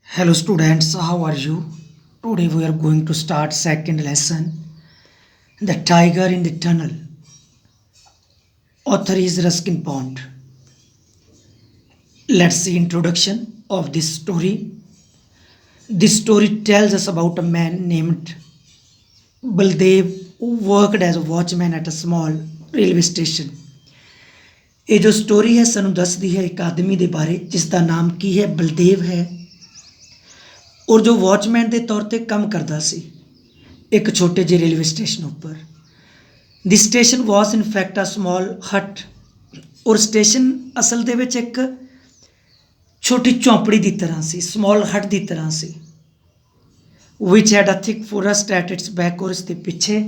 Hello students, how are you? Today we are going to start second lesson, The Tiger in the Tunnel. Author is Ruskin Pond. Let's see introduction of this story. This story tells us about a man named Baldev who worked as a watchman at a small railway station. ਇਹ ਜੋ story ਹੈ ਸਾਨੂੰ ਦੱਸਦੀ ਹੈ ਇੱਕ ਆਦਮੀ ਦੇ ਬਾਰੇ ਜਿਸ ਦਾ ਨਾਮ ਕੀ ਹੈ ਬਲਦੇਵ ਹੈ ਔਰ ਜੋ ਵਾਚਮੈਨ ਦੇ ਤੌਰ 'ਤੇ ਕੰਮ ਕਰਦਾ ਸੀ ਇੱਕ ਛੋਟੇ ਜਿਹੇ ਰੇਲਵੇ ਸਟੇਸ਼ਨ ਉੱਪਰ ਦੀ station was in fact a small hut ਔਰ ਸਟੇਸ਼ਨ ਅਸਲ ਦੇ ਵਿੱਚ ਇੱਕ ਛੋਟੀ ਝੌਂਪੜੀ ਦੀ ਤਰ੍ਹਾਂ ਸੀ ਸਮਾਲ ਹਟ ਦੀ ਤਰ੍ਹਾਂ ਸੀ ਵਿਚ had a thick forest at its back ਔਰ ਇਸ ਦੇ ਪਿੱਛੇ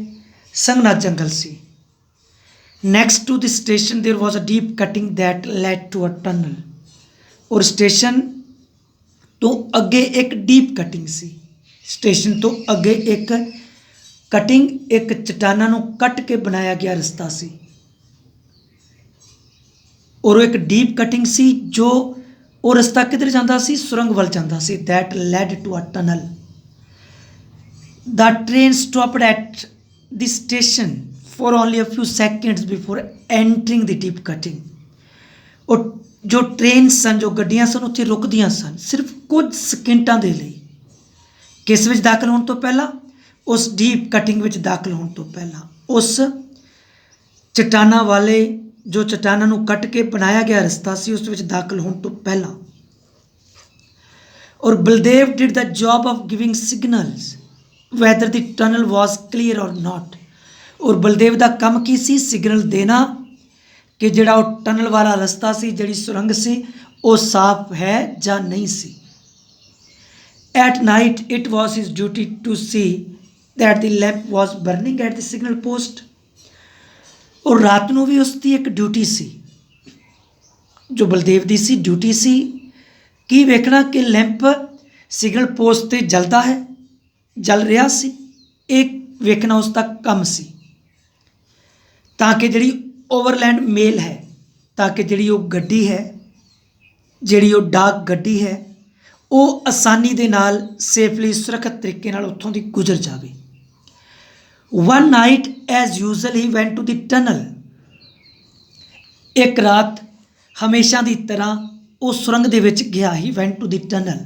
ਸੰਘਣਾ ਜੰਗਲ ਸੀ Next to the station there was a deep cutting that led to a tunnel और स्टेशन तो अगे एक डीप कटिंग सी स्टेशन तो अगे एक कटिंग एक चट्टाना नू कट के बनाया गया रस्ता सी और एक डीप कटिंग सी जो वो रस्ता किधर जाता सी सुरंग वाल जाता see that led to a tunnel the train stopped at the station for only a few seconds before entering the deep cutting और जो ट्रेन सन जो ਗੱਡੀਆਂ ਸਨ ਉੱਥੇ ਰੁਕਦੀਆਂ ਸਨ ਸਿਰਫ ਕੁਝ ਸਕਿੰਟਾਂ ਦੇ ਲਈ ਕਿਸ ਵਿੱਚ ਦਾਖਲ ਹੋਣ ਤੋਂ ਪਹਿਲਾਂ ਉਸ ਡੀਪ ਕਟਿੰਗ ਵਿੱਚ ਦਾਖਲ ਹੋਣ ਤੋਂ ਪਹਿਲਾਂ ਉਸ ਚਟਾਨਾਂ ਵਾਲੇ ਜੋ ਚਟਾਨਾਂ ਨੂੰ ਕੱਟ ਕੇ ਬਣਾਇਆ ਗਿਆ ਰਸਤਾ ਸੀ ਉਸ ਵਿੱਚ ਦਾਖਲ ਹੋਣ ਤੋਂ ਪਹਿਲਾਂ ਔਰ Baldev did the job of giving signals whether the tunnel was clear or not ਔਰ ਬਲਦੇਵ ਦਾ ਕੰਮ ਕੀ ਸੀ ਸਿਗਨਲ ਦੇਣਾ ਕਿ ਜਿਹੜਾ ਉਹ ਟਨਲ ਵਾਲਾ ਰਸਤਾ ਸੀ ਜਿਹੜੀ ਸੁਰੰਗ ਸੀ ਉਹ ਸਾਫ਼ ਹੈ ਜਾਂ ਨਹੀਂ ਸੀ at night it was his duty to see that the lamp was burning at the signal post ਔਰ ਰਾਤ ਨੂੰ ਵੀ ਉਸ ਦੀ ਇੱਕ ਡਿਊਟੀ ਸੀ ਜੋ ਬਲਦੇਵ ਦੀ ਸੀ ਡਿਊਟੀ ਸੀ ਕੀ ਵੇਖਣਾ ਕਿ ਲੈਂਪ ਸਿਗਨਲ ਪੋਸਟ 'ਤੇ ਜਲਦਾ ਹੈ ਜਲ ਰਿਹਾ ਸੀ ਇਹ ਵੇਖਣਾ ਉਸ ਦਾ ਕੰਮ ਸੀ ਤਾਂ ਕਿ ਜਿਹੜੀ ਓਵਰਲੈਂਡ ਮੇਲ ਹੈ ਤਾਂ ਕਿ ਜਿਹੜੀ ਉਹ ਗੱਡੀ ਹੈ ਜਿਹੜੀ ਉਹ ਡਾਕ ਗੱਡੀ ਹੈ ਉਹ ਆਸਾਨੀ ਦੇ ਨਾਲ ਸੇਫਲੀ ਸੁਰੱਖਿਅਤ ਤਰੀਕੇ ਨਾਲ ਉੱਥੋਂ ਦੀ ਗੁਜ਼ਰ ਜਾਵੇ one night as usual he went to the tunnel ਇੱਕ ਰਾਤ ਹਮੇਸ਼ਾ ਦੀ ਤਰ੍ਹਾਂ ਉਹ ਸੁਰੰਗ ਦੇ ਵਿੱਚ ਗਿਆ ਹੀ ਵੈਂਟ ਟੂ ਦੀ ਟਨਲ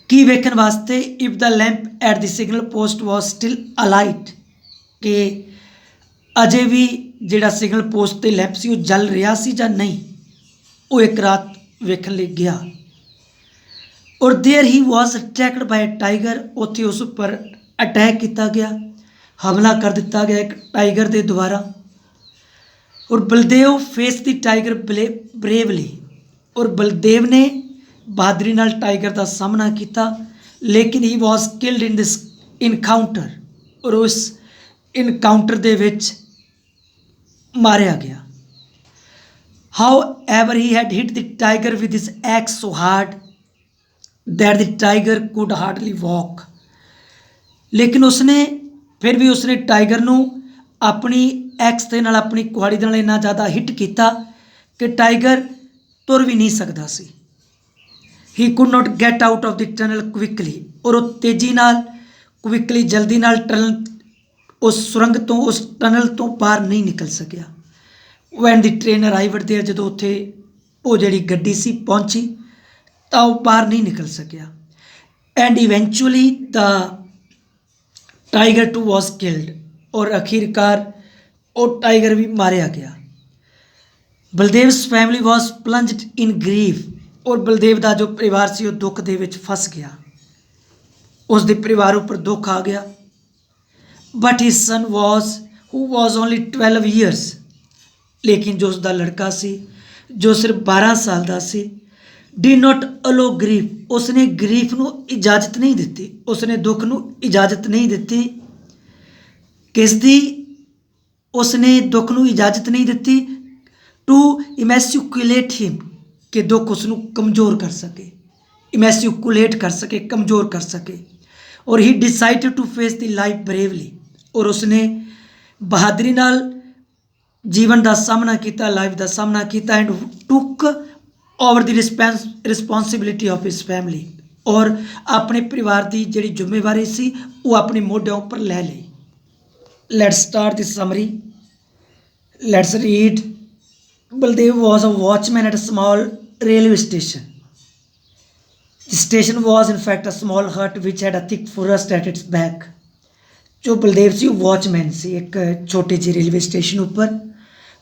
ਕੀ ਵੇਖਣ ਵਾਸਤੇ if the lamp at the signal post was still alight ਕਿ ਅਜੇ ਵੀ ਜਿਹੜਾ ਸਿਗਨਲ ਪੋਸਟ 'ਤੇ ਲੈਂਪ ਸੀ ਉਹ ਜਲ ਰਿਹਾ ਸੀ ਜਾਂ ਨਹੀਂ ਉਹ ਇੱਕ ਰਾਤ ਵੇਖਣ ਲਈ ਗਿਆ ਔਰ there he was ਅਟੈਕਡ by a tiger ਉੱਥੇ ਉਸ ਉੱਪਰ ਅਟੈਕ ਕੀਤਾ ਗਿਆ ਹਮਲਾ ਕਰ ਦਿੱਤਾ ਗਿਆ ਇੱਕ ਟਾਈਗਰ ਦੇ ਦੁਆਰਾ ਔਰ ਬਲਦੇਵ ਫੇਸ ਦੀ ਟਾਈਗਰ ਬਰੇਵਲੀ ਔਰ ਬਲਦੇਵ ਨੇ ਬਹਾਦਰੀ ਨਾਲ ਟਾਈਗਰ ਦਾ ਸਾਹਮਣਾ ਕੀਤਾ ਲੇਕਿਨ ਹੀ ਵਾਸ ਕਿਲਡ ਇਨ ਦਿਸ ਇਨਕਾਊਂਟਰ ਔਰ ਉਸ ਇਨਕਾਊਂਟਰ ਦੇ ਵਿੱਚ ਮਾਰਿਆ ਗਿਆ however he had hit the tiger with his axe so hard that the tiger could hardly walk ਲੇਕਿਨ ਉਸਨੇ ਫਿਰ ਵੀ ਉਸਨੇ ਟਾਈਗਰ ਨੂੰ ਆਪਣੀ ਐਕਸ ਦੇ ਨਾਲ ਆਪਣੀ ਕੁਹਾੜੀ ਦੇ ਨਾਲ ਇੰਨਾ ਜ਼ਿਆਦਾ ਹਿੱਟ ਕੀਤਾ ਕਿ ਟਾਈਗਰ ਤੁਰ ਵੀ ਨਹੀਂ ਸਕਦਾ ਸੀ he could not get out of the tunnel quickly ਔਰ ਉਹ ਤੇਜ਼ੀ ਨਾਲ ਕੁਇਕਲੀ ਜਲਦੀ ਨਾਲ ਟਨਲ ਉਸ ਸੁਰੰਗ ਤੋਂ ਉਸ ਟਨਲ ਤੋਂ ਬਾਹਰ ਨਹੀਂ ਨਿਕਲ ਸਕਿਆ van the train arrived there ਜਦੋਂ ਉੱਥੇ ਉਹ ਜਿਹੜੀ ਗੱਡੀ ਸੀ ਪਹੁੰਚੀ ਤਾਂ ਉਹ ਬਾਹਰ ਨਹੀਂ ਨਿਕਲ ਸਕਿਆ and eventually the tiger too was killed ਔਰ ਅਖੀਰਕਾਰ ਉਹ ਟਾਈਗਰ ਵੀ ਮਾਰਿਆ ਗਿਆ ਬਲਦੇਵਸ ਫੈਮਿਲੀ ਵਾਸ ਪਲੰਜਡ ਇਨ ਗਰੀਫ ਔਰ ਬਲਦੇਵ ਦਾ ਜੋ ਪਰਿਵਾਰ ਸੀ ਉਹ ਦੁੱਖ ਦੇ ਵਿੱਚ ਫਸ ਗਿਆ ਉਸ ਦੇ ਪਰਿਵਾਰ ਉੱਪਰ ਦੁੱਖ ਆ ਗਿਆ but his son was who was only 12 years ਲੇਕਿਨ ਜੋ ਉਸ ਦਾ ਲੜਕਾ ਸੀ ਜੋ ਸਿਰਫ 12 ਸਾਲ ਦਾ ਸੀ ਡੀ ਨਾਟ ਅਲੋ ਗਰੀਫ ਉਸਨੇ ਗਰੀਫ ਨੂੰ ਇਜਾਜ਼ਤ ਨਹੀਂ ਦਿੱਤੀ ਉਸਨੇ ਦੁੱਖ ਨੂੰ ਇਜਾਜ਼ਤ ਨਹੀਂ ਦਿੱਤੀ ਕਿਸ ਦੀ ਉਸਨੇ ਦੁੱਖ ਨੂੰ ਇਜਾਜ਼ਤ ਨਹੀਂ ਦਿੱਤੀ ਟੂ ਇਮੈਸਿਕੂਲੇਟ ਹਿਮ ਕਿ ਦੁੱਖ ਉਸ ਨੂੰ ਕਮਜ਼ੋਰ ਕਰ ਸਕੇ ਇਮੈਸਿਕੂਲੇਟ ਕਰ ਸਕੇ ਕਮਜ਼ੋਰ ਕਰ ਸਕੇ ਔਰ ਹੀ decided to face the life ਬਰੇਵਲੀ ਔਰ ਉਸਨੇ ਬਹਾਦਰੀ ਨਾਲ ਜੀਵਨ ਦਾ ਸਾਹਮਣਾ ਕੀਤਾ ਲਾਈਫ ਦਾ ਸਾਹਮਣਾ ਕੀਤਾ ਐਂਡ ਟੁੱਕ over the responsibility of his family ਔਰ ਆਪਣੇ ਪਰਿਵਾਰ ਦੀ ਜਿਹੜੀ ਜ਼ਿੰਮੇਵਾਰੀ ਸੀ ਉਹ ਆਪਣੇ ਮੋਢਿਆਂ ਉੱਪਰ ਲੈ ਲਈ। Let's start this summary. Let's read. Baldev was a watchman at a small railway station. The station was in fact a small hut which had a thick forest at its back. ਜੋ ਬਲਦੇਵ ਸੀ ਉਹ watchman ਸੀ ਇੱਕ ਛੋਟੇ ਜਿਹੇ railway station ਉੱਪਰ।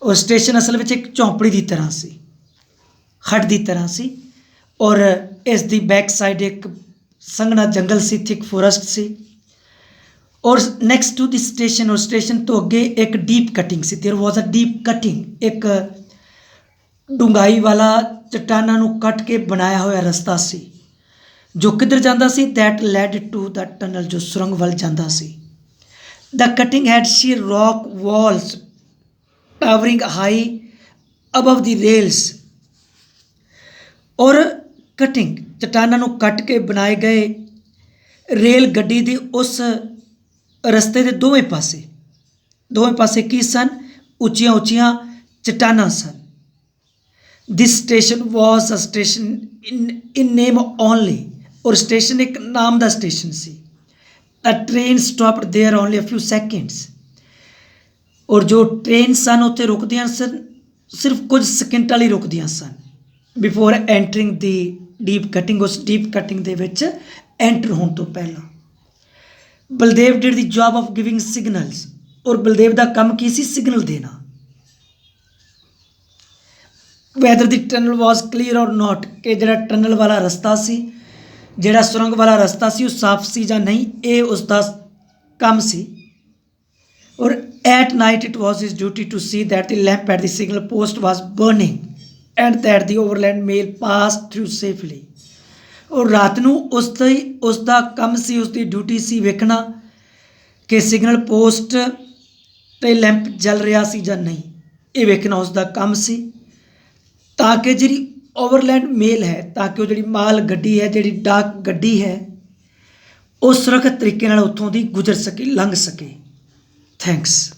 ਉਹ station ਅਸਲ ਵਿੱਚ ਇੱਕ ਝੌਂਪੜੀ ਦੀ ਤਰ੍ਹਾਂ ਸੀ, ਹਟ ਦੀ ਤਰ੍ਹਾਂ ਸੀ, ਔਰ ਇਸ ਦੀ ਬੈਕ ਸਾਈਡ ਇੱਕ ਸੰਘਣਾ ਜੰਗਲ ਸੀ, ਥਿਕ ਫੋਰੈਸਟ ਸੀ। ਔਰ ਨੈਕਸਟ ਟੂ ਦੀ ਸਟੇਸ਼ਨ, ਔਰ ਸਟੇਸ਼ਨ ਤੋਂ ਅੱਗੇ ਇੱਕ ਡੀਪ ਕਟਿੰਗ ਸੀ। ਦੇयर ਵਾਜ਼ ਅ ਡੀਪ ਕਟਿੰਗ, ਇੱਕ ਡੂੰਘਾਈ ਵਾਲਾ ਚਟਾਨਾਂ ਨੂੰ ਕੱਟ ਕੇ ਬਣਾਇਆ ਹੋਇਆ ਰਸਤਾ ਸੀ ਜੋ ਕਿੱਧਰ ਜਾਂਦਾ ਸੀ? That led to the tunnel, ਜੋ ਸੁਰੰਗ ਵੱਲ ਜਾਂਦਾ ਸੀ। The cutting had sheer rock walls towering high above the rails. ਔਰ ਕਟਿੰਗ ਚਟਾਨਾਂ ਨੂੰ ਕੱਟ ਕੇ ਬਣਾਏ ਗਏ ਰੇਲ ਗੱਡੀ ਦੇ ਉਸ ਰਸਤੇ ਦੇ ਦੋਵੇਂ ਪਾਸੇ ਕੀ ਸਨ? ਉੱਚੀਆਂ ਉੱਚੀਆਂ ਚਟਾਨਾਂ ਸਨ। This station was a station in name only, ਔਰ ਸਟੇਸ਼ਨ ਇੱਕ ਨਾਮ ਦਾ ਸਟੇਸ਼ਨ ਸੀ। A train stopped there only a few seconds. ਔਰ ਜੋ ਟ੍ਰੇਨ ਸਨ ਉੱਥੇ ਰੁਕਦੀਆਂ ਸਨ, ਸਿਰਫ ਕੁਝ ਸਕਿੰਟਾਂ ਲਈ ਰੁਕਦੀਆਂ ਸਨ। ਬਿਫੋਰ ਐਂਟਰਿੰਗ ਦੀ ਡੀਪ ਕਟਿੰਗ, ਉਸ ਡੀਪ ਕਟਿੰਗ ਦੇ ਵਿੱਚ ਐਂਟਰ ਹੋਣ ਤੋਂ ਪਹਿਲਾਂ। Baldev did the job of giving signals, ਔਰ ਬਲਦੇਵ ਦਾ ਕੰਮ ਕੀ ਸੀ? ਸਿਗਨਲ ਦੇਣਾ। ਵੈਦਰ ਦੀ ਟਨਲ ਵਾਜ਼ ਕਲੀਅਰ ਔਰ ਨਾਟ, ਕਿ ਜਿਹੜਾ ਟਨਲ ਵਾਲਾ ਰਸਤਾ ਸੀ, ਜਿਹੜਾ ਸੁਰੰਗ ਵਾਲਾ ਰਸਤਾ ਸੀ, ਉਹ ਸਾਫ਼ ਸੀ ਜਾਂ ਨਹੀਂ, ਇਹ ਉਸ ਦਾ ਕੰਮ ਸੀ। ਔਰ at night it was his duty to see that the lamp at the signal post was burning and that the overland mail pass through safely. ਔਰ ਰਾਤ ਨੂੰ ਉਸ ਦਾ ਕੰਮ ਸੀ, ਉਸ ਦੀ ਡਿਊਟੀ ਸੀ ਵੇਖਣਾ ਕਿ ਸਿਗਨਲ ਪੋਸਟ 'ਤੇ ਲੈਂਪ ਜਲ ਰਿਹਾ ਸੀ ਜਾਂ ਨਹੀਂ, ਇਹ ਵੇਖਣਾ ਉਸ ਦਾ ਕੰਮ ਸੀ, ਤਾਂ ਕਿ ਜਿਹੜੀ ਓਵਰਲੈਂਡ ਮੇਲ ਹੈ, ਤਾਂ ਕਿ ਉਹ ਜਿਹੜੀ ਮਾਲ ਗੱਡੀ ਹੈ, ਜਿਹੜੀ ਡਾਕ ਗੱਡੀ ਹੈ, ਉਹ ਸੁਰੱਖਿਅਤ ਤਰੀਕੇ ਨਾਲ ਉੱਥੋਂ ਦੀ ਗੁਜ਼ਰ ਸਕੇ, ਲੰਘ ਸਕੇ। ਥੈਂਕਸ।